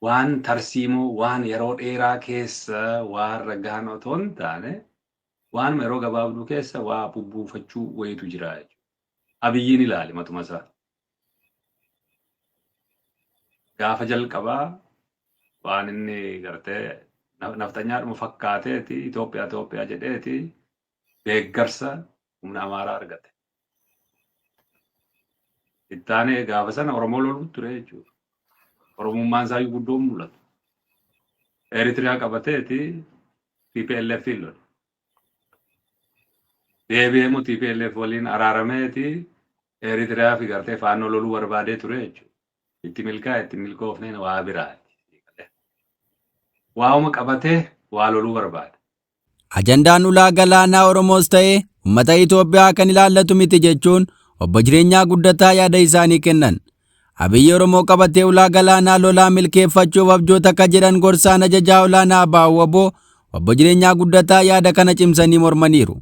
waan tarsiimoo waan yeroo dheeraa keessa waan ragaan otoo hin taane waan yeroo gabaabduu keessa waa bubbuufachuu wayitu jira jechuudha. Abiyyiin ilaali matuma isaa. Gaafa jalqabaa waan inni gartee naftanyaadhuma fakkaateeti Itoophiyaa jedheeti deeggarsa humna Amaaraa argate. Ittaanee gaafa sana Oromoo loluu ture jechuudha. Oromummaan isaa guddoon mul'atu. Eritiriyaa qabateeti TPLF lolu. Deebi'eemu TPLF waliin araarameeti Eritiriyaa fi gartee faannoo loluu barbaadee ture jechuudha. Itti milkoofneen waa biraati. Waa'uma qabatee waa loluu barbaada. Ajandaan ulaa galaanaa Oromoos ta'ee uummata Itoophiyaa kan ilaallatu miti jechuun obbo Jireenyaa Guddataa yaada isaanii kennan. Abiyyi Oromoo qabatee ulaa galaanaa lolaa milkeeffachuuf abjoota akka jedhan gorsaan ajajaa olaanaa Baawwaboo obbo Jireenyaa Guddataa yaada kana cimsanii mormaniiru.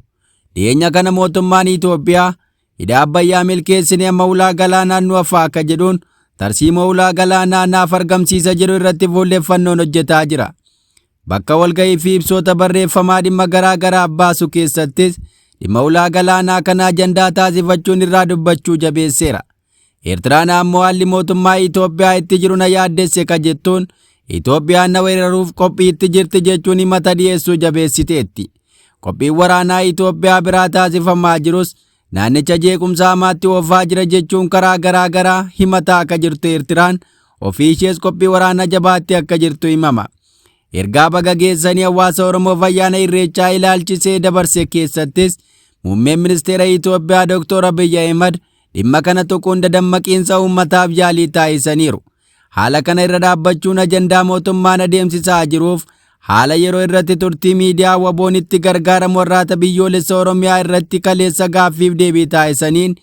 Dhiyeenya kana mootummaan Itoophiyaa hidha Abbayyaa milkeessinee amma ulaa galaanaa nu hafaa akka jedhuun tarsiimoo ulaa galaanaa naaf argamsiisa jedhu irratti fuulleeffannoon hojjetaa jira. Bakka walgahii fi ibsoota barreeffamaa dhimma garaa garaa baasu keessattis dhimma ulaa galaanaa kana ajandaa taasifachuun irraa dubbachuu jabeesseera. Eertiraan ammoo haalli mootummaa Itoophiyaa itti jiru na yaaddesse ka jettuun Itoophiyaan na weeraruuf qophiitti jirti jechuun himata dhiyeessuu jabeessiteetti. Qophiin waraanaa Itoophiyaa biraa taasifamaa jirus naannicha jeequmsa hamaatti oofaa jira jechuun karaa garaa garaa himataa akka jirtu Eertiraan ofii ishees qophii waraanaa jabaatti akka jirtu himama. Ergaa baga geessanii hawaasa Oromoof ayyaana Irreechaa ilaalchisee dabarse keessattis muummeen ministeera Itoophiyaa Dr. Abiy Ahmed dhimma kana tuquun dadammaqiinsa uummataaf yaalii taasisaniiru. Haala kana irra dhaabbachuun ajandaa mootummaan adeemsisaa jiruuf haala yeroo irratti turtii miidiyaa waboon itti gargaaramu warraata biyyoolessa Oromiyaa irratti kaleessa gaaffiif deebii taasisaniin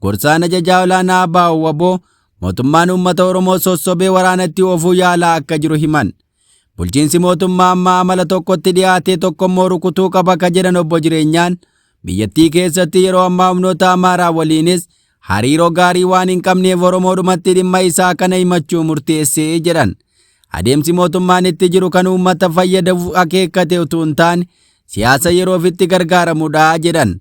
gorsaan ajajaa olaanaa Baawwaboo mootummaan uummata Oromoo sossobee waraanatti oofuu yaalaa akka jiru himan. Bulchiinsi mootummaa amma amala tokkotti dhiyaatee tokkommoo rukutuu qaba ka jedhan obbo Jireenyaan biyyattii keessatti yeroo ammaa humnoota Amaaraa waliinis hariiroo gaarii waan hin qabneef Oromoodhumatti dhimma isaa kana himachuu murteessee jedhan. Adeemsi mootummaan itti jiru kan uummata fayyadamuuf akeekkate utuu hin taane siyaasa yeroof itti gargaaramudha jedhan.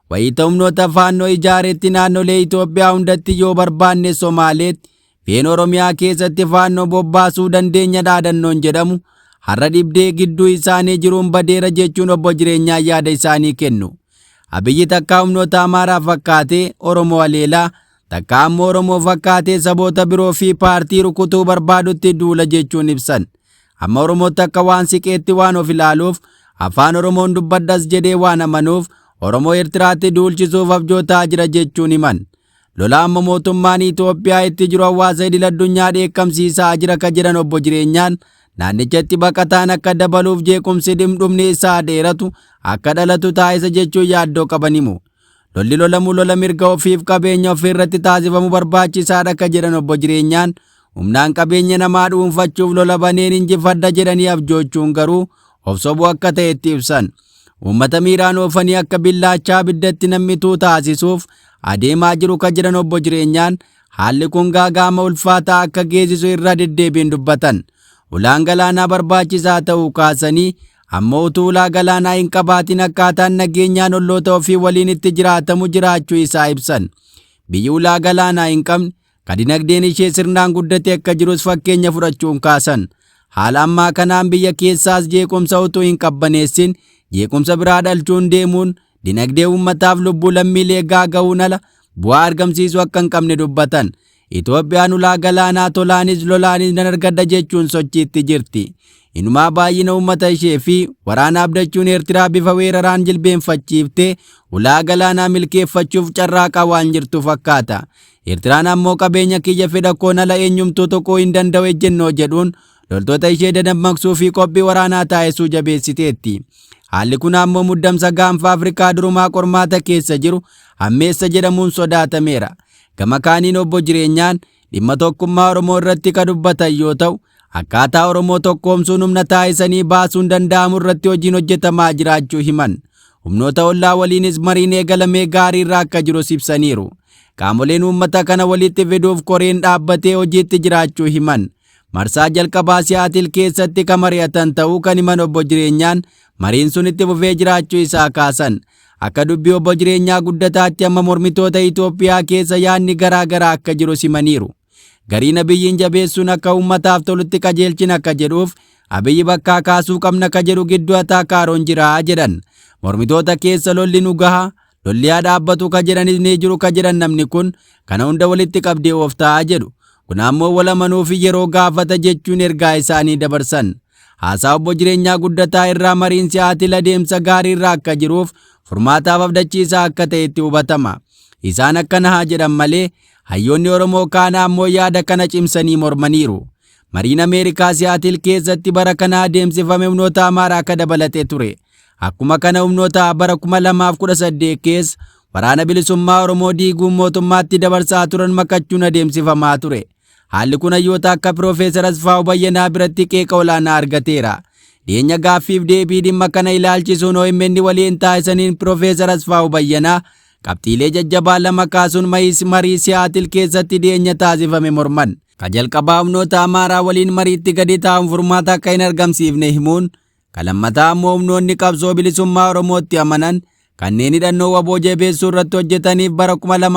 Wayita humnoota faannoo ijaareetti naannolee Itoophiyaa hundatti yoo barbaanne Somaaleetti feen Oromiyaa keessatti faannoo bobbaasuu dandeenya dhaadannoon jedhamu har'a dhibdee gidduu isaanii jiruun badeera jechuun obbo Jireenyaa yaada isaanii kennu. Abiyyi takkaa humnoota Amaaraa fakkaatee Oromoo aleelaa takkaa ammoo Oromoo fakkaatee saboota biroo fi paartii rukutuu barbaadutti duula jechuun ibsan. Amma Oromoo takka waan siqeetti waan of ilaaluuf afaan Oromoon dubbadhas jedhee waan amanuuf Oromoo Eertiraatti duulchisuuf abjootaa jira jechuun himan. Lola amma mootummaan Itoophiyaa itti jiru hawaasa idil addunyaa dheekkamsiisaa jira ka jedhan obbo Jireenyaan naannichatti baqataan akka dabaluuf jeequmsi dhumni isaa dheeratu akka dhalatu taasisa jechuun yaaddoo qaban himu. Lolli lolamu lola mirga ofiif qabeenya ofii irratti taasifamu barbaachisaadha ka jedhan obbo Jireenyaan humnaan qabeenya namaa dhuunfachuuf lola baneen injifadha jedhanii abjoochuun garuu of sobuu akka ta'etti ibsan. Uummata miiraan oofanii akka billaachaa biddatti nammituu taasisuuf adeemaa jiru ka jedhan obbo Jireenyaan haalli kun gaaga'ama ulfaataa akka geessisu irra deddeebiin dubbatan. Ulaan galaanaa barbaachisaa ta'uu kaasanii ammoo utuu ulaa galaanaa hin qabaatin akkaataan nageenyaan olloota ofii waliin itti jiraatamu jiraachuu isaa ibsan. Biyyi ulaa galaanaa hin qabne ka dinagdeen ishee sirnaan guddate akka jirus fakkeenya fudhachuun kaasan. Haala ammaa kanaan biyya keessaas jeequmsa utuu hin qabbaneessin jeequmsa biraa dhalchuun deemuun dinagdee uummataaf lubbuu lammiilee gaaga'uun ala bu'aa argamsiisuu akka hin qabne dubbatan. Itoophiyaan ulaa galaanaa tolaanis lolaanis nan argadha jechuun sochiitti jirti. Inumaa baay'ina uummata ishee fi waraana abdachuun Eertiraa bifa weeraraan jilbeenfachiiftee ulaa galaanaa milkeeffachuuf carraaqaa waan jirtu fakkaata. Eertiraan ammoo qabeenya kiyya fedha koon ala eenyumtuu tokko hin danda'u ejjennoo jedhuun loltoota ishee dadammaqsuu fi qophii waraanaa taasisuu jabeessiteetti. Haalli kun ammoo muddamsa gaanfa Afrikaa durumaa qormaata keessa jiru hammeessa jedhamuun sodaatameera. Gama kaaniin obbo Jireenyaan dhimma tokkummaa Oromoo irratti ka dubbatan yoo ta'u akkaataa Oromoo tokkoomsuun humna taasisanii baasuun danda'amu irratti hojiin hojjetamaa jiraachuu himan. Humnoota ollaa waliinis mariin eegalamee gaarii irraa akka jirus ibsaniiru. Qaamoleen uummata kana walitti fiduuf koreen dhaabbatee hojiitti jiraachuu himan. marsaa jalqabaa Siyaatil keessatti kan mari'atan ta'uu kan himan obbo Jireenyaan mariin sun itti fufee jiraachuu isaa kaasan. Akka dubbii obbo Jireenyaa guddataatti amma mormitoota Itoophiyaa keessa yaadni garaa garaa akka jiru simaniiru. Gariin Abiyyiin jabeessuun akka uummataaf tolutti qajeelchin akka jedhuuf Abiyyi bakkaa kaasuu qabna akka jedhu gidduu Ataakaaroon jira jedhan. Mormitoota keessa lolli nu gaha, lolli haa dhaabbatu ka jedhanis ni jiru ka jedhan namni kun kana hunda walitti qabdee ooftaa jedhu. Kun ammoo walamanuuf yeroo gaafata jechuun ergaa isaanii dabarsan. Haasaa obbo Jireenyaa guddataa irraa mariin Siyaatil adeemsa gaarii irraa akka jiruuf furmaataaf abdachiisaa akka ta'etti hubatama. Isaan akkana haa jedhan malee hayyoonni Oromoo kaana ammoo yaada kana cimsanii mormaniiru. Mariin Ameerikaa Siyaatil keessatti bara kana adeemsifame humnoota Amaaraa akka dabalatee ture. Akkuma kana humnoota bara 2018 keessa waraana bilisummaa Oromoo diiguun mootummaatti dabarsaa turan makachuun adeemsifamaa ture. Haalli kun hayyoota akka Piroofeesar Asfaw Bayyanaa biratti qeeqa olaanaa argateera. Dhiyeenya gaaffiif deebii dhimma kana ilaalchisuun OMN waliin taasisaniin Piroofeesar Asfaw Bayyanaa qabxiilee jajjabaa lama kaasuun marii Siyaatil keessatti dhiyeenya taasifame morman. Ka jalqabaa humnoota Amaaraa waliin mariitti gadi taa'uun furmaata akka hin argamsiifne himuun, ka lammataa ammoo humnoonni qabsoo bilisummaa Oromootti amanan kanneen hidhannoo waboo jabeessuu irratti hojjetaniif bara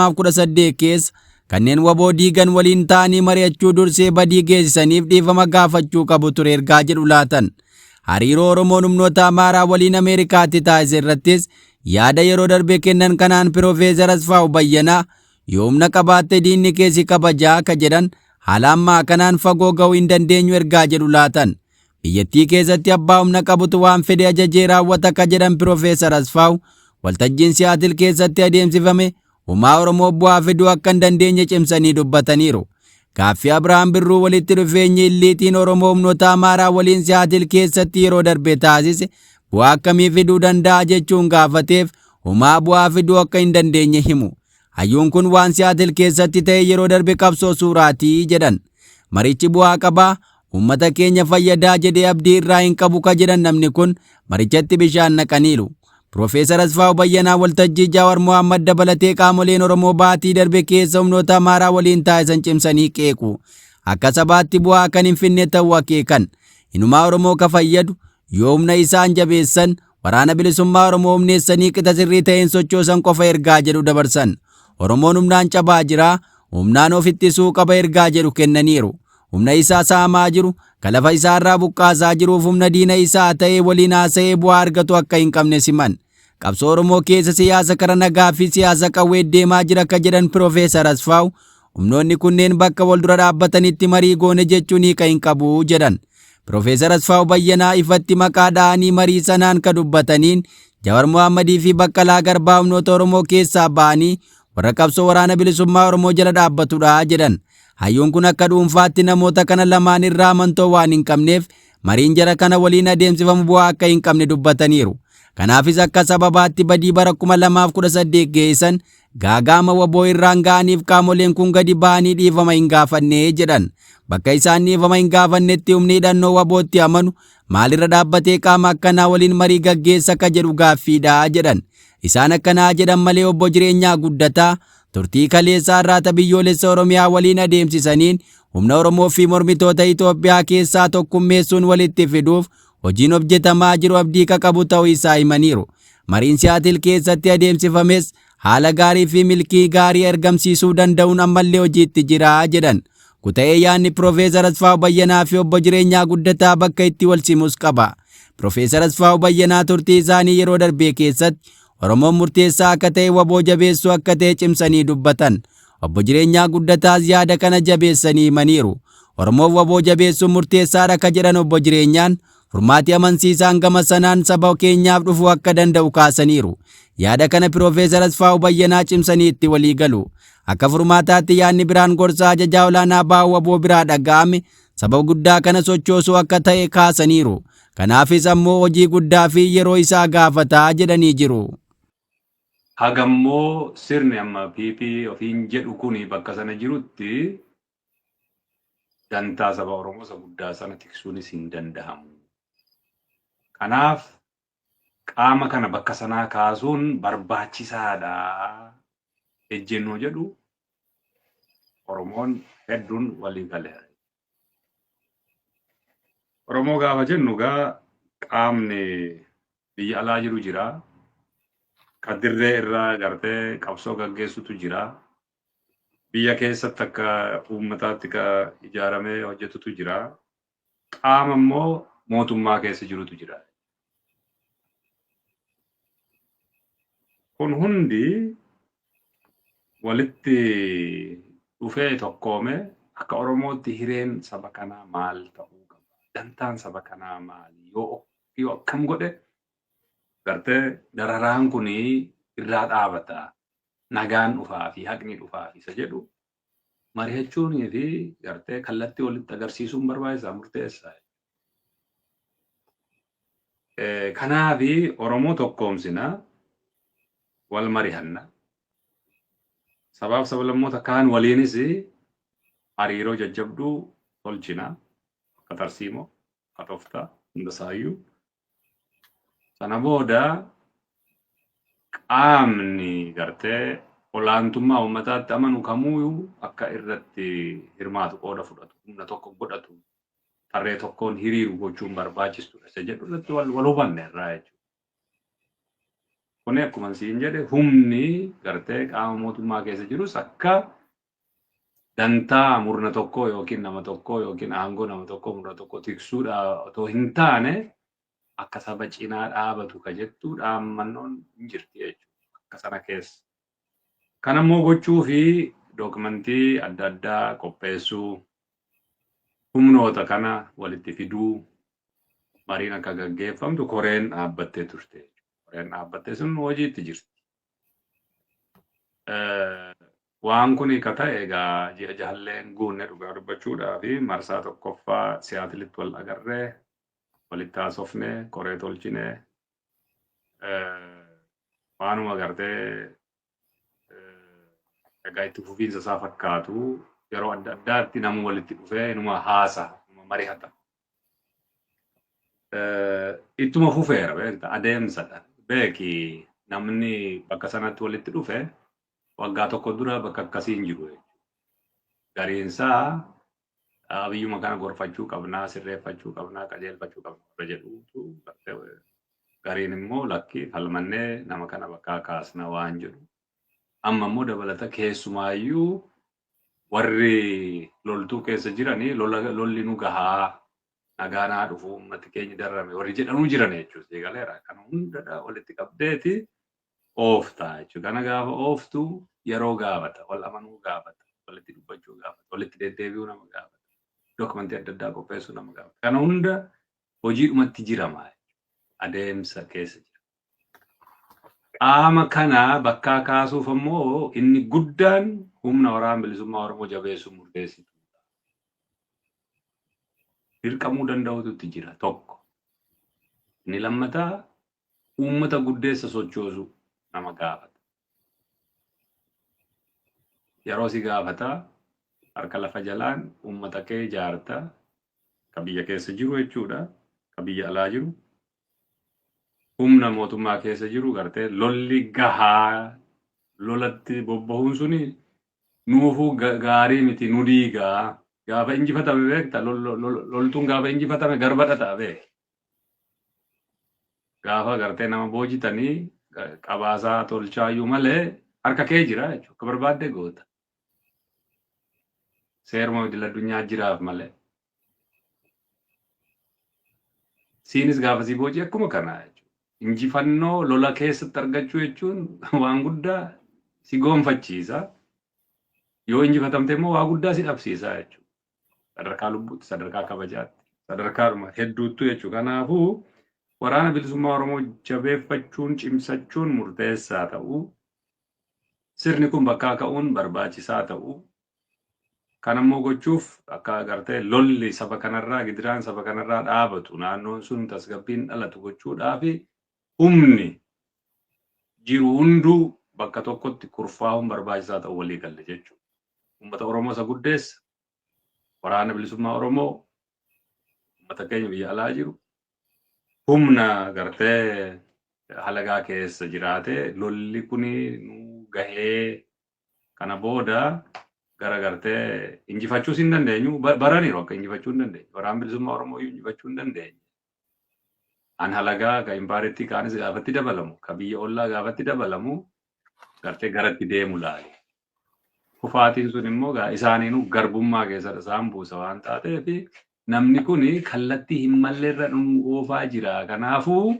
2018 keessa kanneen waboo diigan waliin ta'anii mari'achuu dursee badii geessisaniif dhiifama gaafachuu qabu ture ergaa jedhu laatan. Hariiroo Oromoon humnoota Amaaraa waliin Ameerikaatti taasise irrattis yaada yeroo darbe kennan kanaan Piroofeesar Asfaw Bayyanaa yoo humna qabaatte diinni keessi kabajaa ka jedhan haala ammaa kanaan fagoo ga'uu hin dandeenyu ergaa jedhu laatan. Biyyattii keessatti abbaa humna qabutu waan fedhe ajajee raawwata ka jedhan Piroofeesar Asfaw waltajjiin Siyaatil keessatti adeemsifame Uumaa Oromoo bu'aa fiduu akka hin dandeenye cimsanii dubbataniiru. Gaaffii Abiraam Birruu walitti dhufeenyi illiitiin Oromoo humnoota Amaaraa waliin Siyaatil keessatti yeroo darbe taasise bu'aa akkamii fiduu danda'a jechuun gaafateef uumaa bu'aa fiduu akka hin dandeenye himu. Hayyuun kun waan Siyaatil keessatti ta'e yeroo darbe qabsoo suuraatii jedhan. Marichi bu'aa qabaa, uummata keenya fayyadaa jedhee abdii irraa hin qabu ka jedhan namni kun marichatti bishaan naqaniiru. Piroofeesar Asfaw Bayyanaa waltajjii Jawaar Mohaammed dabalatee qaamoleen Oromoo baatii darbe keessa humnoota Amaaraa waliin taasisan cimsanii qeequ. Akka sabaatti bu'aa kan hin finne ta'uu akeekan. Inumaa Oromoo ka fayyadu yoo humna isaan jabeessan waraana bilisummaa Oromoo humneessanii qixa sirrii ta'een sochoosan qofa ergaa jedhu dabarsan. Oromoon humnaan cabaa jira, humnaan of ittisuu qaba ergaa jedhu kennaniiru. Humna isaa saamaa jiru, ka lafa isaa irraa buqqaasaa jiruuf humna diina isaa ta'ee waliin haasa'ee bu'aa argatu akka hin qabne siman. Qabsoo Oromoo keessa siyaasa kara nagaa fi siyaasa qawwee deemaa jira ka jedhan Piroofeesar Asfaw humnoonni kunneen bakka wal dura dhaabbatanitti marii goone jechuun hiika hin qabu jedhan. Piroofeesar Asfaw Bayyanaa ifatti maqaa dha'anii marii sanaan ka dubbataniin Jawaar Mohaammadii fi Baqqalaa Garbaa humnoota Oromoo keessaa ba'anii warra qabsoo waraana bilisummaa Oromoo jala dhaabbatudha jedhan. Hayyuun kun akka dhuunfaatti namoota kana lamaan irraa amantoo waan hin qabneef mariin jara kana waliin adeemsifamu bu'aa akka hin qabne dubbataniiru. Kanaafis akka sababaatti badii bara 2018 geessan gaagaama waboo irraan ga'aniif qaamoleen kun gadi ba'anii dhiifama hin gaafanne jedhan. Bakka isaan dhiifama hin gaafannetti humni hidhannoo wabootti amanu maalirra dhaabbatee qaama akkanaa waliin marii gaggeessa ka jedhu gaaffiidha jedhan. Isaan akkanaa jedhan malee obbo Jireenyaa guddataa turtii kaleessaa irraata biyyoolessa Oromiyaa waliin adeemsisaniin humna Oromoo fi mormitoota Itoophiyaa keessaa tokkummeessuun walitti fiduuf hojiin hojjetamaa jiru abdii ka qabu ta'uu isaa himaniiru. Mariin Siyaatil keessatti adeemsifames haala gaarii fi milkii gaarii argamsiisuu danda'uun ammallee hojiitti jira jedhan. Kuta'ee yaadni Piroofeesar Asfaw Bayyanaa fi obbo Jireenyaa guddataa bakka itti wal simus qaba. Piroofeesar Asfaw Bayyanaa turtii isaanii yeroo darbee keessatti Oromoon murteessaa akka ta'e waboo jabeessuu akka ta'e cimsanii dubbatan. Obbo Jireenyaa guddataas yaada kana jabeessanii himaniiru. Oromoon waboo jabeessuun murteessaadha ka jedhan obbo Jireenyaan furmaati amansiisaan gama sanaan saba keenyaaf dhufuu akka danda'u kaasaniiru. Yaada kana Piroofeesar Asfaw Bayyanaa cimsanii itti walii galu. Akka furmaataatti yaadni biraan gorsaa ajajaa olaanaa baa'u waboo biraa dhaga'ame saba guddaa kana sochoosuu akka ta'e kaasaniiru. Kanaafis ammoo hojii guddaa fi yeroo isaa gaafataa jedhanii jiru. Hagammoo sirni amma PP ofiin jedhu kuni bakka sana jirutti dantaa saba Oromoo isa guddaa sana tiksuunis hin danda'amu. Kanaaf qaama kana bakka sanaa kaasuun barbaachisaadha. Ejjennoo jedhu Oromoon hedduun walii gale. Oromoo gaafa jennu gaa qaamni biyya alaa jiru jira. Kan dirree irraa gartee qabsoo gaggeessutu jira. Biyya keessatti akka uummataatti kan ijaaramee hojjetutu jira. Qaama immoo mootummaa keessa jirutu jira. Kun hundi walitti dhufee tokkoome akka Oromootti hireen saba kanaa maal ta'uu qaba? Dantaan saba kanaa maali? Yoo akkam godhe gartee dararaan kun irraa dhaabata. Nagaan dhufaa fi haqni dhufaa fi isa jedhu mari'achuunii fi gartee kallattii walitti agarsiisuun barbaachisaa murteessaa. Kanaaf Oromoo tokkoomsina wal mari'anna. Sabaaf sablammoota kaan waliinis hariiroo jajjabduu tolchina. Akka Tarsiimoo, akka Tooftaa, Hundasaayyuu. Sana booda qaamni gartee olaantummaa uummataatti amanu kamuyyuu akka irratti hirmaatu qooda fudhatu, humna tokko godhatu, tarree tokkoon hiriiru gochuun barbaachistudha. Isa jedhu irratti wal hubanne irraa jechuudha. Kun akkuma siin jedhe humni gartee qaama mootummaa keessa jirus akka dantaa murna tokkoo yookiin nama tokkoo yookiin aangoo nama tokkoo murna tokkoo tiksuudha otoo hin taane akka saba cinaa dhaabatu ka jettu dhaammannoon hin jirti jechuudha. Akka sana keessa. Kan ammoo gochuu fi dookumentii adda addaa qopheessuu, humnoota kana walitti fiduu, mariin akka gaggeeffamtu koreen dhaabbattee turte. Koreen dhaabbattee sun hojiitti jirti. Waan kun ka ta'e egaa ji'a jahalleen guunne dhugaa dubbachuudhaa fi marsaa tokkoffaa siyaatilitti wal agarree walitti haasofne koree tolchine waanuma gartee egaa itti fufiinsa isaa fakkaatu yeroo adda addaatti namu walitti dhufee inuma haasa inuma mari'ata. Ittuma fufeera beekta adeemsadha. Beeki namni bakka sanatti walitti dhufe waggaa tokko dura bakka akkasii hin jiru. Gariinsaa biyyuma kana gorfachuu qabnaa, sirreeffachuu qabnaa, qajeelfachuu qabnaa jedhuutu gariin immoo lakki falmannee nama kana bakka kaasna waan jedhu. Amma immoo dabalata keessumaayyuu warri loltuu keessa jiranii lolli nu gahaa nagaanaa dhufu uummati keenya darrame warri jedhanuu jiran jechuudha. Eegaleera kan hundadha walitti qabdeeti ooftaa jechuudha. Kana gaafa ooftu yeroo gaafata, wal amanuu gaafata, walitti dubbachuu gaafata, walitti deddeebi'uu nama gaafata, dookumentii adda addaa qopheessuu nama gaafata. Kana hunda hojiidhumatti jirama adeemsa keessa jira. Qaama kana bakkaa kaasuuf ammoo inni guddaan humna waraana bilisummaa Oromoo jabeessuu murteessitu. Dirqamuu danda'utu jira tokko. Inni lammataa uummata guddeessa sochoosu nama gaafata. Yeroo si gaafata harka lafa jalaan uummata kee ijaarta ka biyya keessa jiru jechuudha. Ka biyya alaa jiru. Humna mootummaa keessa jiru gartee lolli gahaa lolatti bobbahuun suni nuufuu gaarii miti nu diigaa. Gaafa injifatame beekta loltuun gaafa injifatame garbadha ta'a beek. Gaafa gartee nama boojitanii qabaasaa tolchaayyuu malee harka kee jira jechuudha. Akka barbaadde goota. Seeruma idil addunyaa jiraaf malee. Siinis gaafa si boojii akkuma kanaa jechuudha. Injifannoo lola keessatti argachuu jechuun waan guddaa si goonfachiisa. Yoo injifatamte immoo waa guddaa si dhabsiisa jechuudha. Sadarkaa lubbuutti, sadarkaa kabajaatti, sadarkaa hedduuttu jechuudha. Kanaafuu waraana bilisummaa Oromoo jabeeffachuun, cimsachuun murteessaa ta'uu, sirni kun bakkaa ka'uun barbaachisaa ta'uu, kan ammoo gochuuf akka agartee lolli saba kanarraa, gidiraan saba kanarraa dhaabatu, naannoon sun tasgabbiin dhalatu gochuudhaafi humni jiru hunduu bakka tokkotti kurfaa'uun barbaachisaa ta'uu walii galle jechuudha. Uummata Oromoo isa guddeessa. Waraana bilisummaa Oromoo uummata keenya biyya alaa jiru humna gartee halagaa keessa jiraate lolli kuni nu gahee kana booda garagartee injifachuus hin dandeenyu baraniiru akka injifachuu hin dandeenyu. Waraana bilisummaa Oromoo injifachuu hin dandeenyu. An halagaa ka impaaritti kaanis gaafatti dabalamu, ka biyya ollaa gaafatti dabalamu gartee garatti deemu laale. Kufaatiin sun immoo isaaniinuu garbummaa keessatti isaan buusa waan taateef namni kun kallattii hin malleerra oofaa jira. Kanaafuu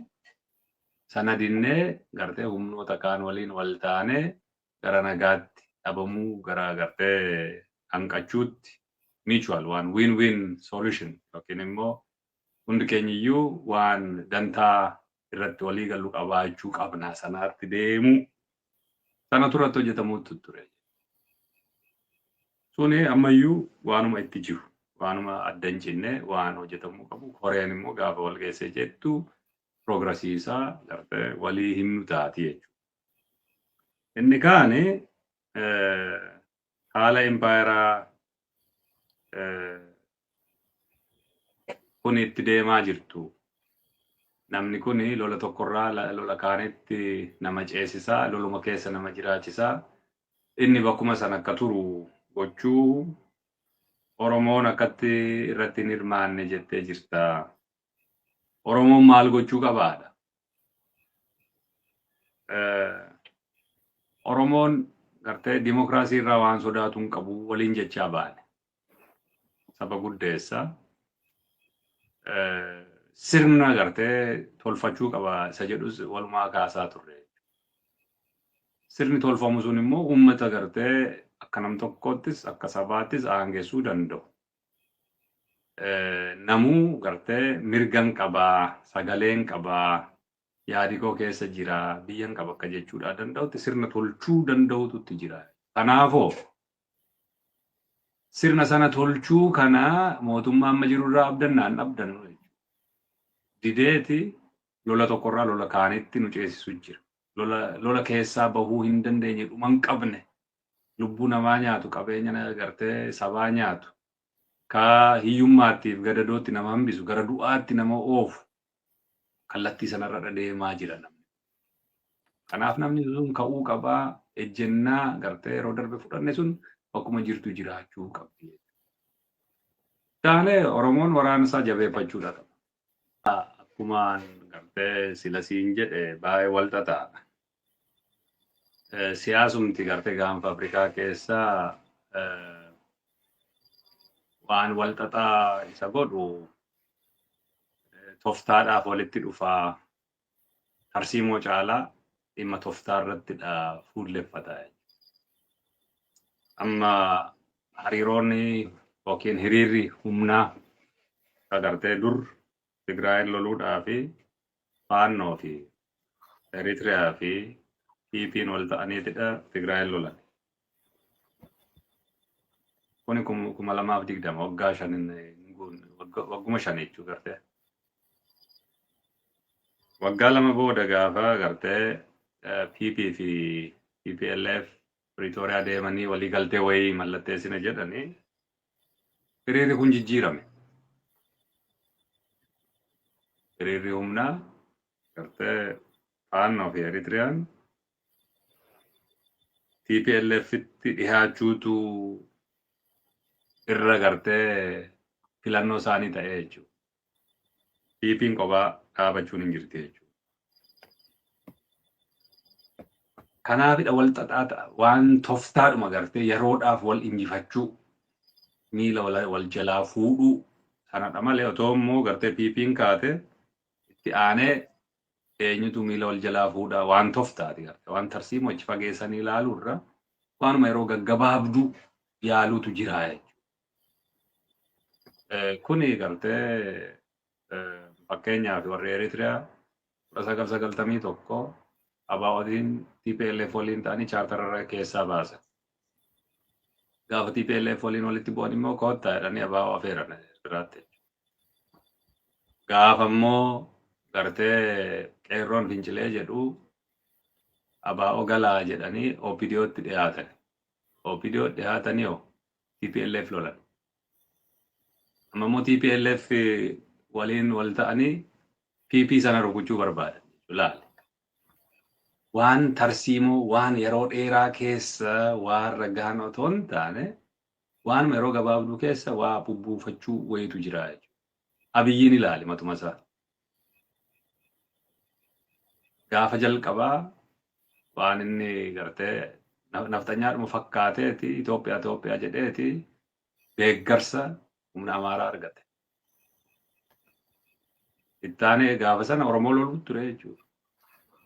sana dinnee gartee humnoota kaan waliin wal taane gara nagaatti dhabamuu gara gartee hanqachuutti mutual waan win-win solution yookiin immoo hundi keenyiyyuu waan dantaa irratti walii galu qabaachuu qabna sanaatti deemu sana turratti hojjetamuutu ture. Suni ammayyuu waanuma itti jiru waanuma adda hin cinne waan hojjetamuu qabu. Koreen immoo gaafa wal geessee jettu progressiisaa gartee walii himnu taati jechuudha. Inni kaani haala empaayeraa kun itti deemaa jirtu. Namni kun lola tokkorraa lola kaanitti nama ceesisaa, loluma keessa nama jiraachisaa. Inni bakkuma san akka turu gochuu Oromoon akkatti irratti hin hirmaanne jettee jirta. Oromoon maal gochuu qabaadha? Oromoon gartee dimokiraasii irraa waan sodaatu hin qabu waliin jechaa baane. Saba guddeessa. Sirna gartee tolfachuu qaba isa jedhus walumaa kaasaa turre. Sirni tolfamu sun immoo uummata gartee akka nam tokkottis akka sabaattis aangeessuu danda'u. Namuu gartee mirgan qabaa, sagaleen qabaa, yaadi koo keessa jira, biyyan qaba akka jechuudha danda'utti sirna tolchuu danda'utu jira. Kanaafoo sirna sana tolchuu kana mootummaa amma jirurraa abdannaan abdannu. Dideeti lola tokkorraa lola kaanitti nu ceesisu jira. Lola keessaa bahuu hin dandeenye dhuman qabne lubbuu namaa nyaatu qabeenya gartee sabaa nyaatu ka hiyyummaattiif gadadootti nama hambisu gara du'aatti nama oofu kallattii sanarra deemaa jira namni. Kanaaf namni sun ka'uu qabaa ejjennaa gartee yeroo darbe fudhanne sun bakkuma jirtu jiraachuu qabdi. Taanee Oromoon waraana isaa jabeeffachuudha qaba. Akkumaan gartee silasiin jedhe baay'ee wal xaxaa. Siyaasumti gartee gaanfa Afrikaa keessaa waan wal xaxaa isa godhu toftaadhaaf walitti dhufaa tarsiimoo caalaa dhimma toftaa irrattidha fuulleffataa. Amma hariiroonni yookiin hiriirri humnaa gartee dur Tigraayeen loluudhaa fi Faannoo fi Eritiriyaa fi PP'n wal ta'aniitidha Tigraayeen lolan. Kuni 2020 waggaa wagguma 5 jechuu gartee. Waggaa 2 booda gaafa gartee PP fi TPLF Pretoria deemanii walii galtee wayii mallatteessine jedhanii hiriirri kun jijjiirame. Hiriirri humnaa gartee Faannoo fi Eritiriyaan TPLFitti dhihaachuutu irra gartee filannoo isaanii ta'ee jechuudha. PP'n kophaa dhaabachuun hin jirti jechuudha. Kanaafidha wal xaxaata waan toftaadhuma gartee yeroodhaaf wal injifachuu miila wal jalaa fuudhuu sanadha malee otoo immoo gartee PP'n kaate itti aanee eenyutu miila wal jalaa fuudhaa waan toftaati gartee waan tarsiimoo achi fageessanii ilaaluurra waanuma yeroo gaggabaabduu yaaluutu jira jechuudha. Kuni gartee fakkeenyaaf warri Eritiriyaa 1991 ABO'tiin TPLF waliin ta'anii chaartarra keessaa baasan. Gaafa TPLF waliin walitti bu'an immoo koottaa jedhanii ABO afeeran biraatti. Gaafa immoo gartee qeerroon fincilee jedhu ABO galaa jedhanii OPDO'tti dhiyaatan. OPDO dhiyaatanii TPLF lolan. Amma immoo TPLF waliin wal ta'anii PP sana rukuchuu barbaadan. Laali. Waan tarsiimoo waan yeroo dheeraa keessa waan ragaan otoo hin taane Waan yeroo gabaabduu keessa waa bubbuufachuu wayitu jira jechuudha. Abiyyiin ilaali matuma isaa. Gaafa jalqabaa waan inni gartee naftanyaadhuma fakkaateeti Itoophiyaa jedheeti deeggarsa humna Amaaraa argate. Ittaanee gaafa sana Oromoo loluu ture jechuudha.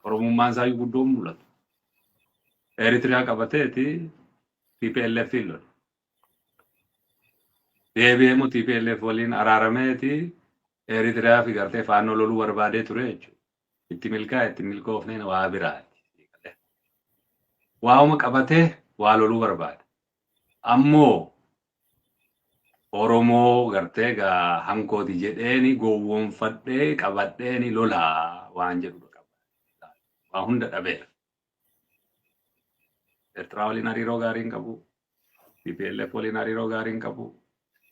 Oromummaan isaa guddoon mul'atu. Eritiriyaa qabateeti TPLF lolu. Deebi'eemu TPLF waliin araarameeti Eritiriyaa fi gartee faannoo loluu barbaadee ture jechuudha. Itti milkaa'e itti milkoofneen waa biraati. Waa'uma qabatee waa loluu barbaada. Ammoo Oromoo gartee gaa hankooti jedheeni gowwoomfadhee qabadheeni lolaa waan jedhu qaba. Waa hunda dhabeera. Eertiraa waliin hariiroo gaarii hin qabu. TPLF waliin hariiroo gaarii hin qabu.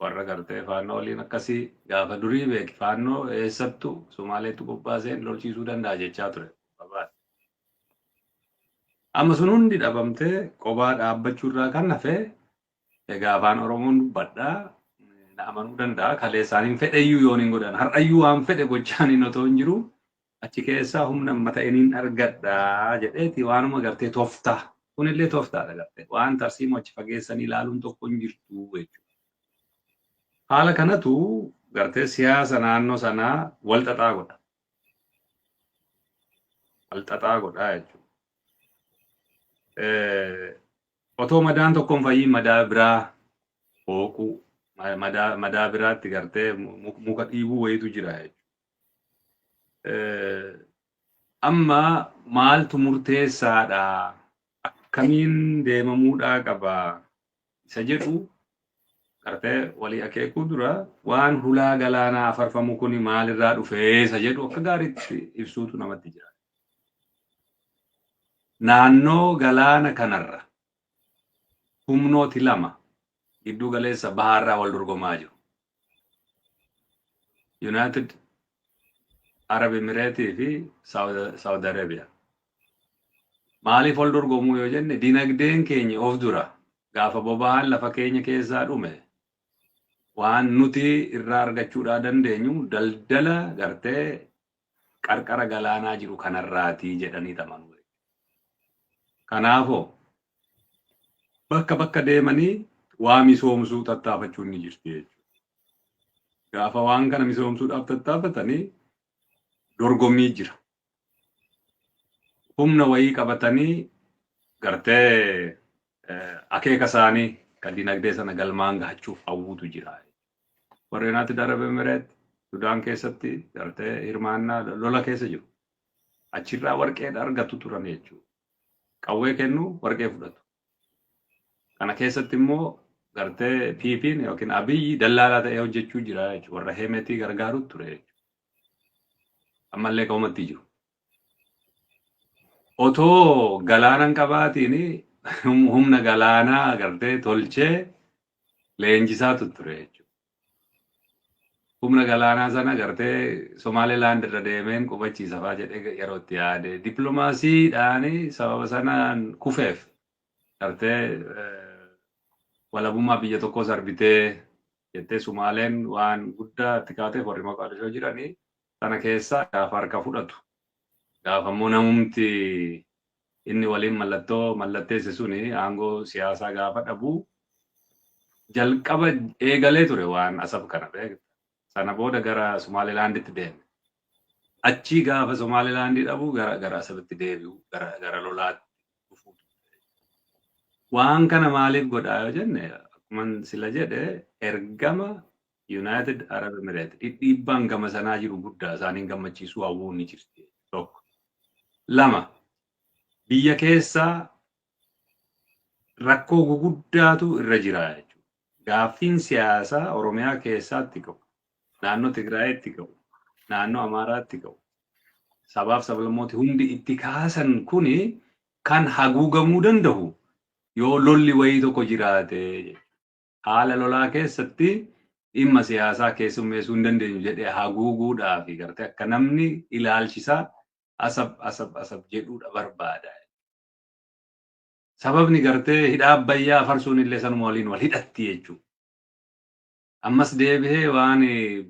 Warra gartee faannoo waliin akkasii gaafa durii beeki faannoo eessattu Somaaleetti qophaaseen lolchiisuu danda'a jechaa ture. Amma sun hundi dhabamtee qophaa dhaabbachuu irraa kan hafe egaa afaan Oromoon dubbadhaa na amanuu danda'a. Kalee isaaniin fedhayyuu yoon hin godhan har'ayyuu waan fedhe gochaan hin otoo hin jiru achi keessaa humna mata'iniin argadhaa jedheeti waanuma gartee tooftaa. Kunillee tooftaadha gartee waan tarsiimoo achi fageessanii ilaaluun tokko hin jirtu jechuudha. Haala kanatu gartee siyaasa naannoo sanaa wal xaxaa godha. Wal xaxaa godhaa jechuudha. Otoo madaan tokkoon fayyiin madaa biraa hooquu madaa biraatti gartee muka dhiibuu wayitu jira jechuudha. Amma maaltu murteessaadha akkamiin deemamuudhaa qaba isa jedhu gartee walii akeekuu dura waan hulaa galaanaa afarfamu kun maalirraa dhufee isa jedhu akka gaariitti ibsuutu namatti jira. Naannoo galaana kanarra humnooti lama gidduu galeessa bahaarraa wal dorgomaa jiru. United Arab Emirates fi Saudi Arabia. Maaliif wal dorgomuu yoo jenne dinagdeen keenya of dura gaafa boba'aan lafa keenya keessaa dhume waan nuti irraa argachuudhaa dandeenyu daldala gartee qarqara galaanaa jiru kanarraatii jedhanii tamanu. Kanaafoo bakka deemanii waa misoomsuu tattaafachuun ni jirti jechuudha. Gaafa waan kana misoomsuudhaaf tattaafatanii dorgommii jira. Humna wayii qabatanii gartee akeeka isaanii kan dinagdee sana galmaan gahachuuf hawwuutu jira. Warra United Arab Emirates Sudaan keessatti gartee hirmaannaa lola keessa jiru. Achirraa warqee argatu turan jechuudha. Qawwee kennu warqee fudhatu. Kana keessatti immoo gartee PP'n yookiin Abiyyi dallaalaa ta'ee hojjechuu jira jechuudha. Warra Hemetii gargaarutu ture jechuudha. Ammallee ka'umatti jiru. Otoo galaana hin qabaatiin humna galaanaa gartee tolchee leenjisaatu ture jechuudha. Humna galaanaa sana gartee Somaalilaand irra deemeen qubachiisa fa'aa jedhee yeroo itti yaade dippiloomaasiidhaan sababa sanaan kufeef gartee walabummaa biyya tokkoo sarbitee jettee Sumaaleen waan guddaa itti kaateef warri Moqaadishoo jiranii sana keessaa gaafa harka fudhatu. Gaafa immoo namumti inni waliin mallatteesse suni aangoo siyaasaa gaafa dhabu jalqaba eegalee ture waan Asab kana beekta. Sana booda gara Somaalilaanditti deeme. Achii gaafa Somaalilaandii dhabu gara Asabitti deebi'u gara lolaatti dhufu. Waan kana maaliif godhaa yoo jenne akkuma sila jedhe ergama United Arab Emirates dhiibbaan gama sanaa jiru guddaa isaaniin gammachiisuu hawwuun ni jirti. Tokko. Lama biyya keessaa rakkoo guguddaatu irra jira jechuudha. Gaaffiin siyaasaa Oromiyaa keessaatti qabu. Naannoo Tigraayitti qabu. Naannoo Amaaraatti qabu. Sabaaf sablammooti hundi itti kaasan kuni kan haguugamuu danda'u yoo lolli wayii tokko jiraate haala lolaa keessatti dhimma siyaasaa keessummeessuu hin dandeenyu jedhee haguuguudhaaf gartee akka namni ilaalchisaa asab jedhuudha barbaada. sababni gartee hidha Abbayyaa farsuun illee sanuma waliin wal hidhatti jechuudha. Ammas deebi'ee waan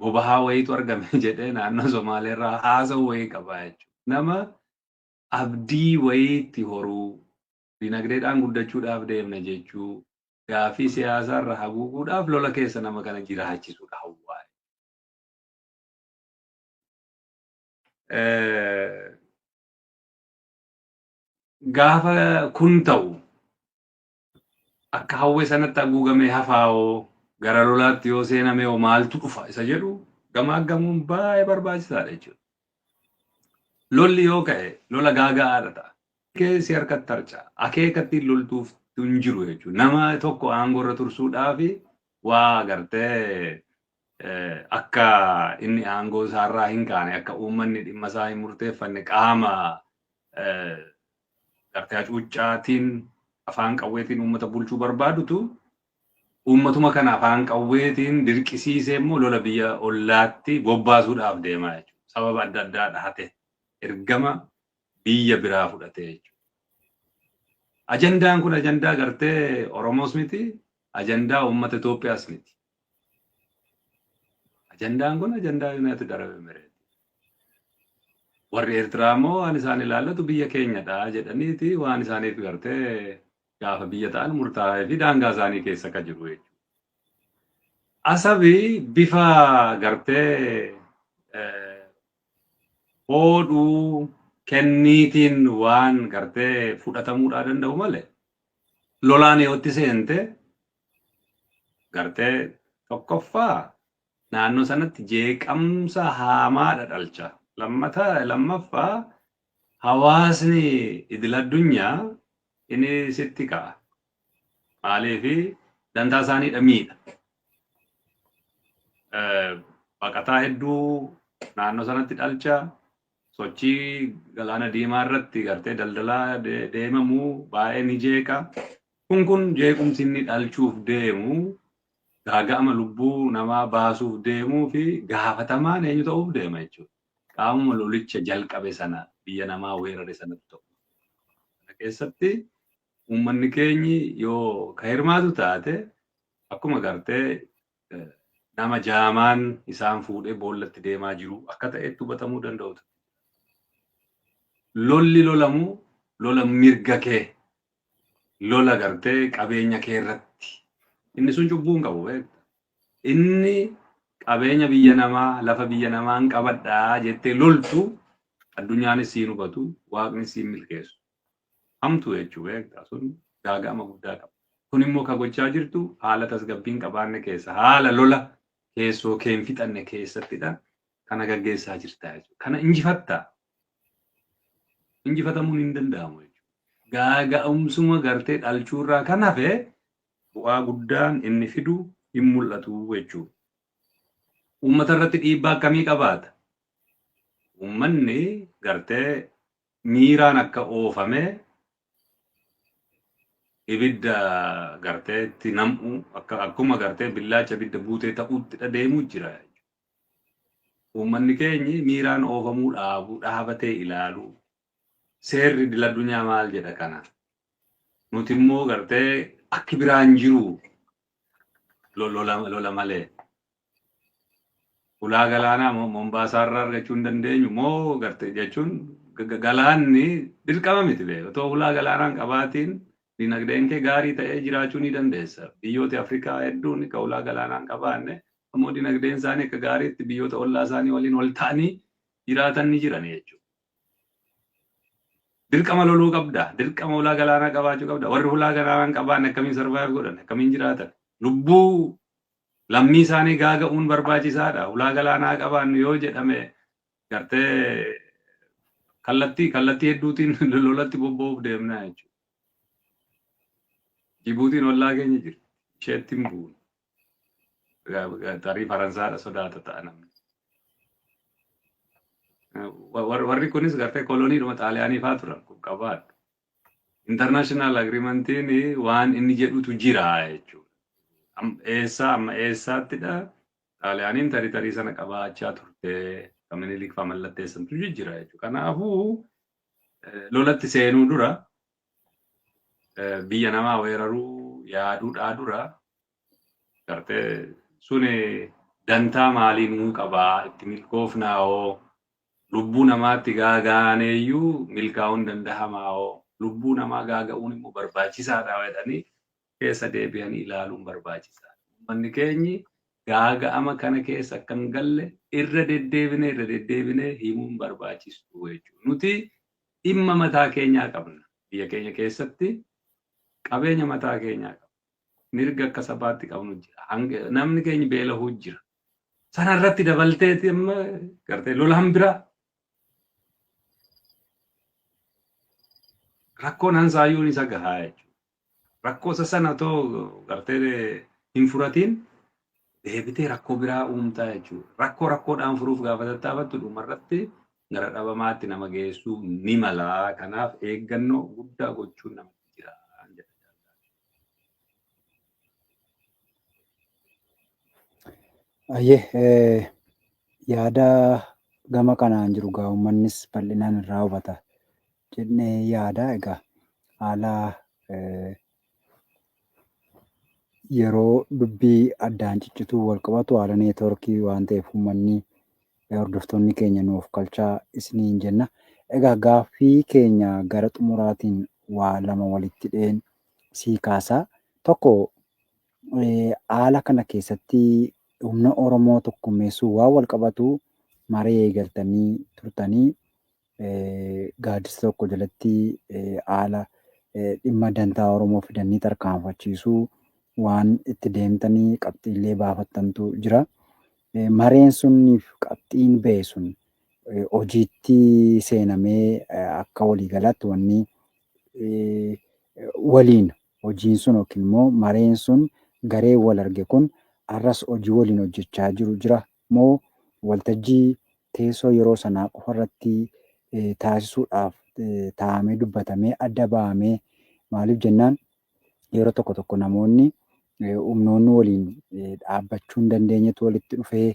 boba'aa wayiitu argame jedhee naannoo Somaaleerraa haasa'u wayii qaba jechuudha. Nama abdii wayiitti horuu dinagdeedhaan guddachuudhaaf deemna jechuu gaafii siyaasaarra haguuguudhaaf lola keessa nama kana jiraachisuudha hawwaa. Gaafa kun ta'u akka hawwee sanatti haguugamee hafaa'oo gara lolaatti yoo seename hoo maaltu dhufa isa jedhu gamaaggamuun baay'ee barbaachisaadha jechuudha. Lolli yoo ka'e lola gaaga'aadha ta'a. Keessi harkatti harca'a. Akeekatti loltuuf hin jiru jechuudha. Nama tokko aangoorra tursuudhaaf waa gartee akka inni aangoo isaarraa hin kaane akka uummanni dhimma isaa hin murteeffanne qaama gartee hacuuccaatiin afaan qawweetiin uummata bulchuu barbaadutu uummatuma kana afaan qawweetiin dirqisiisee immoo lola biyya ollaatti bobbaasuudhaaf deemaa jechuudha. Sababa adda addaa dhahate ergama biyya biraa fudhatee jechuudha. Ajandaan kun ajandaa gartee Oromoos miti, ajandaa uummata Itoophiyaas miti. Ajandaan kun ajandaa Yuunaayitid Arab Emireet. Warri Eertiraa immoo waan isaan ilaallatu biyya keenyadha jedhaniiti waan isaaniif gartee gaafa biyya ta'an murtaa'ee fi daangaa isaanii keessa akka jiru jechuudha. Asabi bifa gartee hodhuu kenniitiin waan gartee fudhatamuudhaa danda'u malee lolaan yootti seente gartee tokkoffaa naannoo sanatti jeeqamsa hamaadha dhalcha. Lammaffaa hawaasni idil addunyaa inni sitti ka'a. Maaliifi dantaa isaaniidha miidha. Baqataa hedduu naannoo sanatti dhalcha. Sochii galaana diimaa irratti gartee daldalaa deemamuu baay'ee ni jeeqa. Kun jeequmsi inni dhalchuuf deemu gaaga'ama lubbuu namaa baasuuf deemuu fi gaafatamaan eenyu ta'uuf deema jechuudha. Qaamuma lolicha jalqabe sana biyya namaa weerare sanatti ta'u. Kana keessatti uummanni keenyi yoo ka hirmaatu taate akkuma gartee nama jaamaan isaan fuudhee boollatti deemaa jiru akka ta'etti hubatamuu danda'u. Lolli lolamu lola mirga kee lola gartee qabeenya kee irratti inni sun cubbuu hin qabu beekta. Inni qabeenya biyya namaa lafa biyya namaa hin qabadhaa jettee loltu addunyaanis siin hubatu waaqnis siin milkeessu. Hamtu jechuu beekta sun gaaga'ama guddaa qaba. Kun immoo ka gochaa jirtu haala tasgabbiin qabaanne keessa haala lola keessoo kee hin fixanne keessattidha kana gaggeessaa jirta jechuudha. Kana injifattaa. Injifatamuun hin danda'amu jechuudha. Gaaga'umsuma gartee dhalchuurraa kan hafe bu'aa guddaan inni fidu hin mul'atu jechuudha. Uummata irratti dhiibbaa akkamii qabaata? Uummanni gartee miiraan akka oofame ibidda gartee itti nam'u akkuma gartee billaacha ibidda buutee ta'utti deemuu jira. Uummanni keenyi miiraan oofamuu dhaabatee ilaalu. Seerri idil addunyaa maal jedha kana? Nuti immoo gartee akki biraan jiru lola malee. Ulaa galaanaa Mombaasaarraa argachuu hin dandeenyu moo gartee jechuun galaanni dirqama miti beeku. Otoo ulaa galaanaan qabaatiin dinagdeen kee gaarii ta'ee jiraachuu ni dandeessa. Biyyoota Afrikaa hedduun ka ulaa galaanaan qabaanne ammoo dinagdeen isaanii akka gaariitti biyyoota ollaa isaanii waliin wal ta'anii jiraatan ni jiran jechuudha. Dirqama loluu qabda. Dirqama ulaa galaanaa qabaachuu qabda. Warri ulaa galaanaa hin qabaanne akkamiin sarvaayiv godhan? Akkamiin jiraatan? Lubbuu lammii isaanii gaaga'uun barbaachisaadha. Ulaa galaanaa qabaannu yoo jedhame gartee kallattii hedduutiin lolatti bobba'uuf deemna jechuudha. Jibuutiin ollaa keenya jirti. Isheetti hin bu'u. Tarii Faransaadha sodaata ta'a namni. Warri kunis gartee koloniidhuma xaaliyaanii fa'aa turan kun qabaadha. International agreementiin waan inni jedhutu jira jechuudha. Amma eessaattidha. Xaaliyaaniin tarii sana qabaachaa turte kan Minilik fa'aa mallatteessantu jira jechuudha. Kanaafuu lolatti seenuu dura biyya namaa weeraruu yaaduudhaa dura gartee suni dantaa maalii nuu qabaa itti milkoofnaa hoo lubbuu namaatti gaagaaneeyyuu milkaa'uun dandahamaa hoo lubbuu namaa gaaga'uun immoo barbaachisaadha jedhanii keessa deebi'anii ilaaluun barbaachisaadha. Uummanni keenyi gaaga'ama kana keessa akka hin galle irra deddeebinee himuun barbaachisu jechuudha. Nuti dhimma mataa keenyaa qabna. Biyya keenya keessatti qabeenya mataa keenyaa qabna. Mirga akka sabaatti qabnu jira. Namni keenya beelahuu jira. Sana irratti dabalteeti amma gartee lolaan biraa. Rakkoon hansaayyuun isa gahaa jechuudha. Rakkoo sana too gartee hin furatiin deebitee rakkoo biraa uumtaa jechuudha. Rakkoodhaan furuuf gaafa tattaafattu dhumarratti gara dhabamaatti nama geessuu ni malaa. Kanaaf eeggannoo guddaa gochuun namatti jira. Yaada gama kanaan jiru gaa uummannis bal'inaan irraa hubata jennee yaada. Egaa haala yeroo dubbii addaan ciccituu wal qabatu haala neetwoorkii waan ta'eef uummanni hordoftoonni keenya nuuf galchaa isiniin jenna. Egaa gaaffii keenya gara xumuraatiin waa lama walitti dheen sii kaasaa. Tokko haala kana keessatti humna Oromoo tokkummeessuu waan wal qabatu maree eegaltanii turtanii gaaddisa tokko jalatti haala dhimma dantaa Oromoo fidanii tarkaanfachiisuu waan itti deemtanii qabxiillee baafattantu jira. Mareen suniif qabxiin ba'e sun hojiitti seenamee akka waliigalaatti wanni waliin hojiin sun yookiin immoo mareen sun garee wal arge kun har'as hojii waliin hojjechaa jiru jira moo waltajjii teessoo yeroo sanaa qofarratti taasisuudhaaf taa'amee dubbatamee adda ba'amee maaliif jennaan yeroo tokko namoonni humnoonni waliin dhaabbachuu hin dandeenyetu walitti dhufee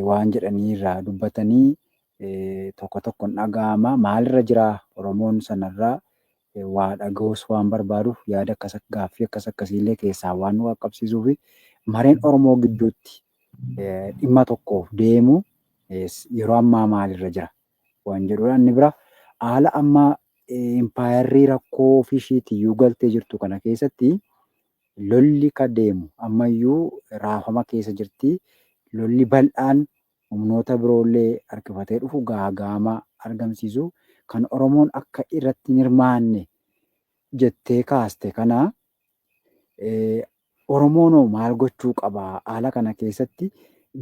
waan jedhanii irraa dubbatanii tokkoon dhaga'ama. Maalirra jira Oromoon sanarraa waa dhaga'uus waan barbaaduuf yaada gaaffii akkasiillee keessaa waan nu qaqqabsiisuu fi mareen Oromoo gidduutti dhimma tokkoof deemu yeroo ammaa maalirra jira waan jedhudha. Inni bira haala ammaa impaayarrii rakkoo ofii ishiitiyyuu galtee jirtu kana keessatti lolli ka deemu ammayyuu raafama keessa jirti. Lolli bal'aan humnoota biroollee harkifatee dhufu gaaga'ama argamsiisu kan Oromoon akka irratti hin hirmaanne jettee kaaste kana Oromoon maal gochuu qaba? Haala kana keessatti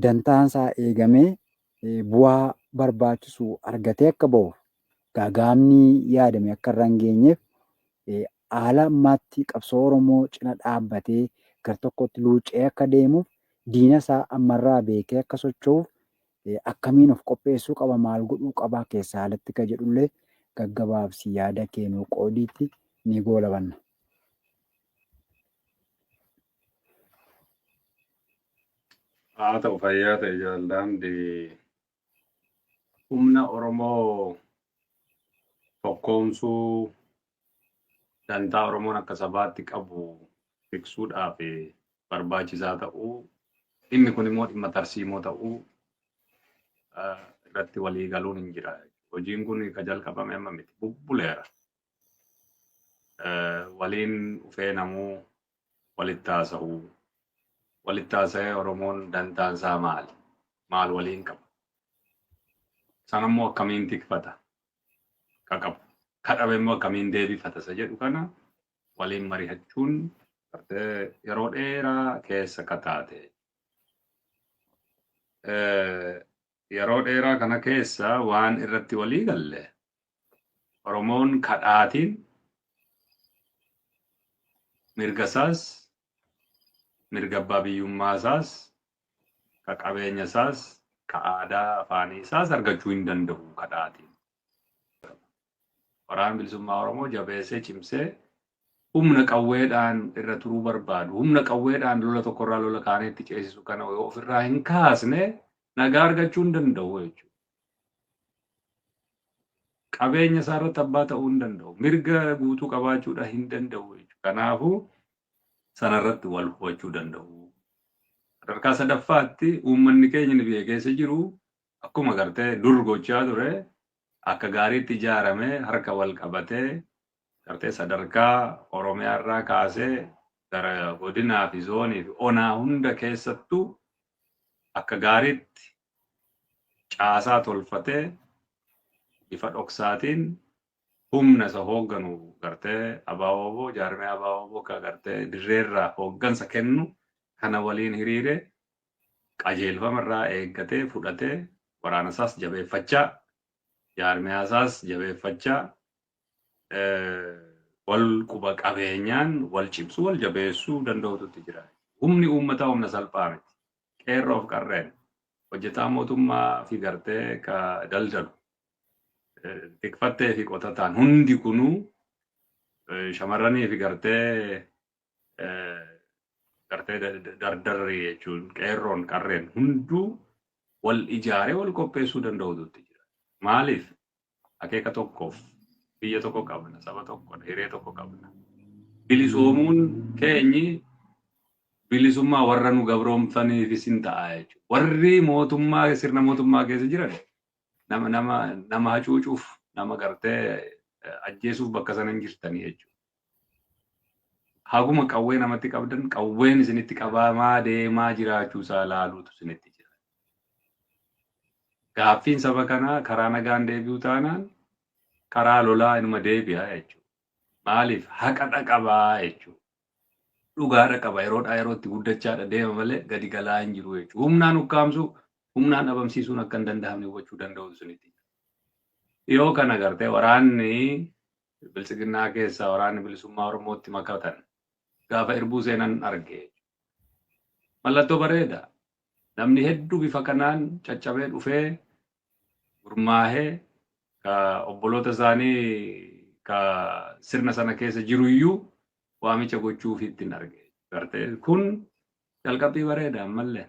dantaansaa eegamee bu'aa barbaachisu argatee akka ba'uuf gaaga'amni yaadame akka irra hin geenyeef haala ammaatti qabsoo Oromoo cina dhaabbatee gar tokkotti luucee akka deemuuf diina isaa ammarraa beekee akka socho'uuf akkamiin of qopheessuu qaba? Maal godhuu qaba? Keessaa haalatti ka jedhullee gaggabaabsi yaada kennuu qoodiitti ni goolabanna. Haa ta'u fayyaa ta'e jaalladhamdi humna Oromoo tokkoomsuu dantaa Oromoon akka sabaatti qabu tiksuudhaaf barbaachisaa ta'uu dhimmi kun immoo dhimma tarsiimoo ta'uu irratti walii galuun hin jira. Hojiin kun ka jalqabame amma miti bubbuleera. Waliin dhufee namuu walitti haasa'uu walitti haasa'ee Oromoon dantaansaa maali? Maal waliin qaba? Sanammoo akkamiin tikfata? Ka qabu. Ka dhabe immoo akkamiin deebifata isa jedhu kana waliin mari'achuun yeroo dheeraa keessa ka taate. Yeroo dheeraa kana keessa waan irratti walii galle Oromoon kadhaatiin mirga isaas mirga abbaa biyyummaa isaas ka qabeenya isaas ka aadaa afaanii isaas argachuu hin danda'u kadhaatiin. Waraana bilisummaa Oromoo jabeessee cimsee humna qawweedhaan irra turuu barbaadu. Humna qawweedhaan lola tokkorraa lola kaaneetti ceesisu kana yoo ofirraa hin kaasne nagaa argachuu hin danda'u jechuudha. qabeenya isaa irratti abbaa ta'uu hin danda'u. Mirga guutuu qabaachuudha hin danda'u jechuudha. Kanaafuu sanarratti wal hubachuu danda'u. Sadarkaa sadaffaatti uummanni keenya biyya keessa jiru akkuma gartee dur gochaa ture akka gaariitti ijaaramee harka wal qabatee gartee sadarkaa Oromiyaa irraa kaasee gara godinaa fi zoonii fi onaa hunda keessattuu akka gaariitti caasaa tolfatee bifa dhoksaatiin humna isa hoogganu gartee abaaboo jaarmee abaaboo ka gartee dirreerraa hooggansa kennu kana waliin hiriire qajeelfama irraa eeggatee fudhatee waraana isaas jabeeffachaa jaarmee isaas jabeeffachaa wal quba qabeenyaan wal cimsuu wal jabeessuu danda'utu jira. Humni uummataa humna salphaa miti. Qeerroof qarreen hojjetaa mootummaa fi gartee ka daldalu tikfattee fi qotataan hundi kunuu shamarranii fi gartee dardarri jechuun qeerroon qarreen hunduu wal ijaaree wal qopheessuu danda'utu jira. Maaliif akeeka tokkoof biyya tokko qabna, saba tokko, hiree tokko qabna. Bilisoomuun keenyi bilisummaa warra nu gabroomsaniifis hin ta'a jechuudha. Warri mootummaa sirna mootummaa keessa jiran nama hacuucuuf nama gartee ajjeesuuf bakka sana hin jirtanii jechuudha. Haguma qawwee namatti qabdan qawween isinitti qabamaa deemaa jiraachuu isaa ilaaluutu isinitti jira. Gaaffiin saba kanaa karaa nagaan deebi'uu taanaan karaa lolaa inuma deebi'a jechuudha. Maaliif haqa qabaa jechuudha. Dhugaadha qaba yeroodhaa yerootti guddachaadha deema malee gadi galaa hin jiru jechuudha. Humnaan ukkaamsuu humnaan dhabamsiisuun akka hin danda'amne hubachuu danda'u isinitti. Yoo kana gartee waraanni bilisiginnaa keessaa waraanni bilisummaa Oromootti makatan gaafa irbuu seenan arge. Mallattoo bareeda. Namni hedduu bifa kanaan caccabee dhufee gurmaahee ka obboloota isaanii ka sirna sana keessa jiru iyyuu waamicha gochuuf ittiin arge. Gartee kun jalqabbii bareeda ammallee.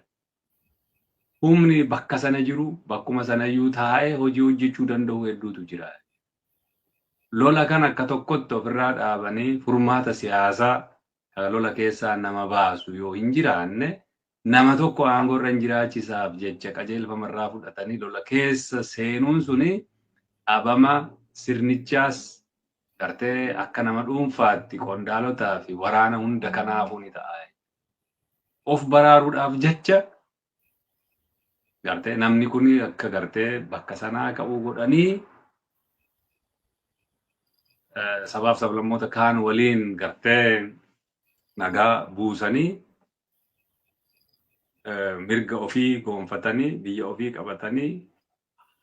Humni bakka sana jiru bakkuma sana iyyuu taa'ee hojii hojjechuu danda'u hedduutu jira. Lola kan akka tokkotti ofirraa dhaabanii furmaata siyaasaa lola keessaa nama baasu yoo hin jiraanne nama tokko aangoo irra hin jiraachisaaf jecha qajeelfama irraa fudhatanii lola keessa seenuun suni dhaabama sirnichaas gartee akka nama dhuunfaatti qondaalotaa fi waraana hunda kanaafuu ni ta'a. Of baraaruudhaaf jecha gartee namni kun akka gartee bakka sanaa ka'uu godhanii sabaaf sablammoota kaan waliin gartee nagaa buusanii mirga ofii gonfatanii biyya ofii qabatanii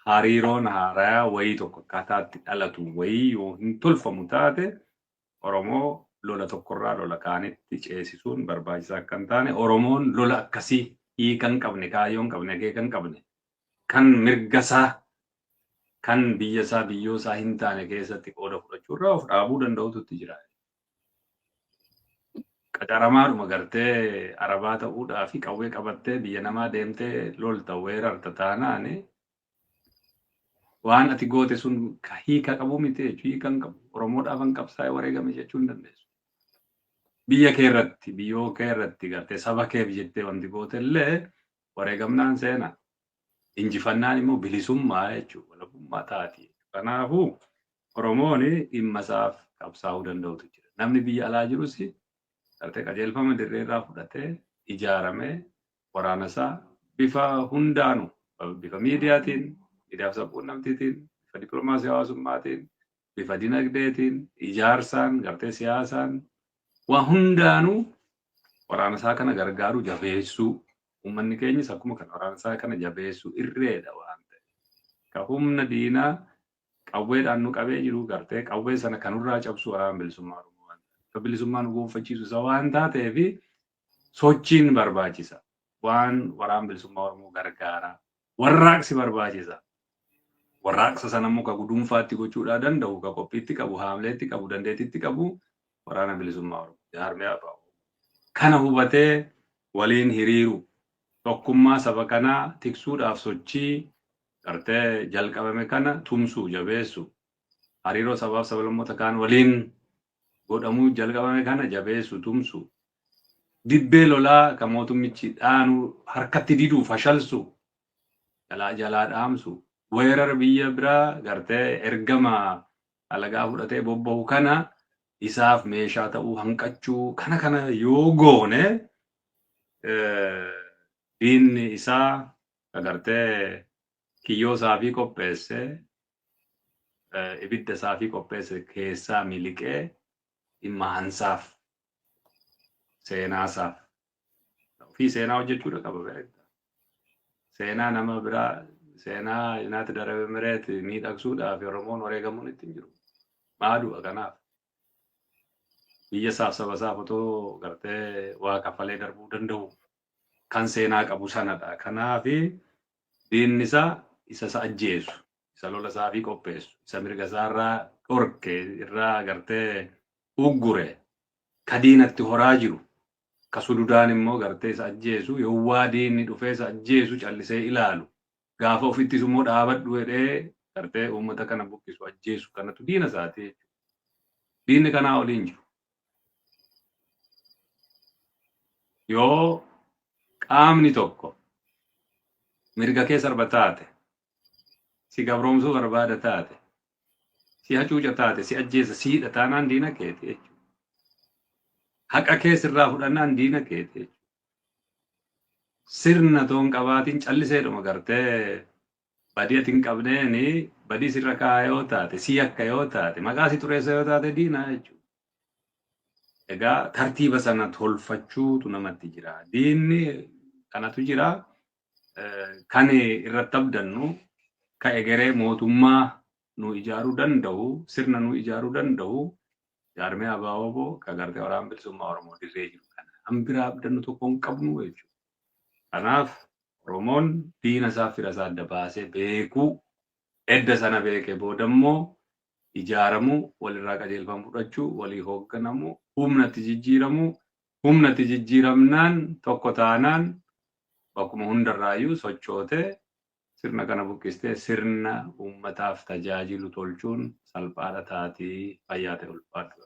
hariiroon haaraa wayii tokko akkaataatti dhalatu wayii yoo hin tolfamu taate Oromoo lola tokkorraa lola kaanitti ceesisuun barbaachisaa akka hin taane Oromoon lola akkasii hiikan qabne kaayyoon qabne akeekan qabne kan mirgasaa kan biyyasaa biyyoosaa hin taane keessatti qooda fudhachuurraa of dhaabuu danda'utu jira. Qacaramaadhuma gartee arabaa ta'uudhaa fi qawwee qabattee biyya namaa deemtee lolta weerarta taanaani waan ati goote sun hiika qabu miti jechuu hiikan qabu. Oromoodhaaf hin qabsaa'ee wareegame jechuu hin dandeessu. Biyya kee irratti biyyoo kee irratti gartee saba keef jettee wanti goote illee wareegamnaan seena. Injifannaan immoo bilisummaa jechuudha. Walabummaa taati. Kanaafuu Oromoon dhimma isaaf qabsaa'uu danda'utu jira. Namni biyya alaa jirus gartee qajeelfama dirreerraa fudhatee ijaaramee waraana isaa bifa hundaanu bifa miidiyaatiin, miidiyaaf sabquunnamtiitiin, bifa dippiloomaasii hawaasummaatiin, bifa dinagdeetiin, ijaarsaan, gartee siyaasaan waan hundaanuu waraana isaa kana gargaaru jabeessuu uummanni keenyas akkuma kan waraana isaa kana jabeessuu irreedha waan ta'e. Ka humna diinaa qawweedhaan nu qabee jiru gartee qawwee sana kanurraa cabsu waraana bilisummaa Oromoo waan ta'eef. Ka bilisummaa nu gonfachiisu isa waan taateef sochiin barbaachisa. Waan waraana bilisummaa Oromoo gargaara. Warraaqsi barbaachisa. Warraaqsa sana immoo ka gudunfaatti gochuudhaa danda'u, ka qophiitti qabu, haamleetti qabu, dandeettiitti qabu waraana bilisummaa Oromoo. Jaarmiyaa ba'u. Kana hubatee waliin hiriiru. Tokkummaa saba kanaa tiksuudhaaf sochii gartee jalqabame kana tumsuu jabeessu hariiroo sabaaf sablammoota kaan waliin godhamuu jalqabame kana jabeessu tumsu. Dibbee lolaa kan mootummichi dhaanu harkatti diduu fashalsu jalaa dhaamsu. Weerara biyya biraa gartee ergama alagaa fudhatee bobba'u kana isaaf meeshaa ta'uu hanqachuu kana yoo goone diinni isaa agartee kiyyoo isaafii qopheesse ibidda isaafii qopheesse keessaa miliqee dhimma hansaaf seenaasaaf ofii seenaa hojjechuudha qaba beekta. Seenaa nama biraa seenaa United Arab Emirates miidhagsuudhaaf Oromoon wareegamuun ittiin jiru. Maadu'a kanaaf. Biyya isaaf saba isaaf otoo gartee waa kaffalee darbuu danda'u kan seenaa qabu sanadha. Kanaafi diinni isaa isa ajjeesu, isa lola isaafii qopheessu, isa mirga isaarraa dhorke irraa gartee uggure, ka diinatti horaa jiru, ka sududaan immoo gartee isa ajjeesu, yowwaa diinni dhufee isa ajjeesu callisee ilaalu. Gaafa ofittis immoo dhaabadhu jedhee gartee uummata kana buqqisu ajjeesu kanatu diina isaati jechuudha. Diinni kanaa oliin jiru. Yoo qaamni tokko mirga kee sarba taate, si gabroomsuu barbaada taate, si hacuuca taate, si ajjeesa, siidha taanaan diina keeti jechuudha. Haqa kee sirraa fudhannaan diina keeti jechuudha. Sirna toon qabaatiin calliseedhuma gartee badii ati hin qabneeni badii sirra kaa'aa yoo taate, si akka yoo taate, maqaa si xureessa yoo taate diina jechuudha. Egaa tartiiba sana tolfachuutu namatti jira. Diinni kanatu jira. Kan irratti abdannu ka egeree mootummaa nu ijaaruu danda'u, sirna nu ijaaruu danda'u, jaarmee ABO ka gartee waraana bilisummaa Oromoo dirree jiru kana. Hambiraa abdannu tokko hin qabnu jechuudha. Kanaaf Oromoon diina isaa fira isaa adda baasee beekuu, edda sana beekee boodammoo ijaaramuu, walirraa qajeelfama fudhachuu, walii hoogganamuu, humnatti jijjiiramuu, humnatti jijjiiramnaan tokko taanaan bakkuma hundarraayyuu sochootee sirna kana buqqistee sirna uummataaf tajaajilu tolchuun salphaadha taatii fayyaa ta'e ulfaatu.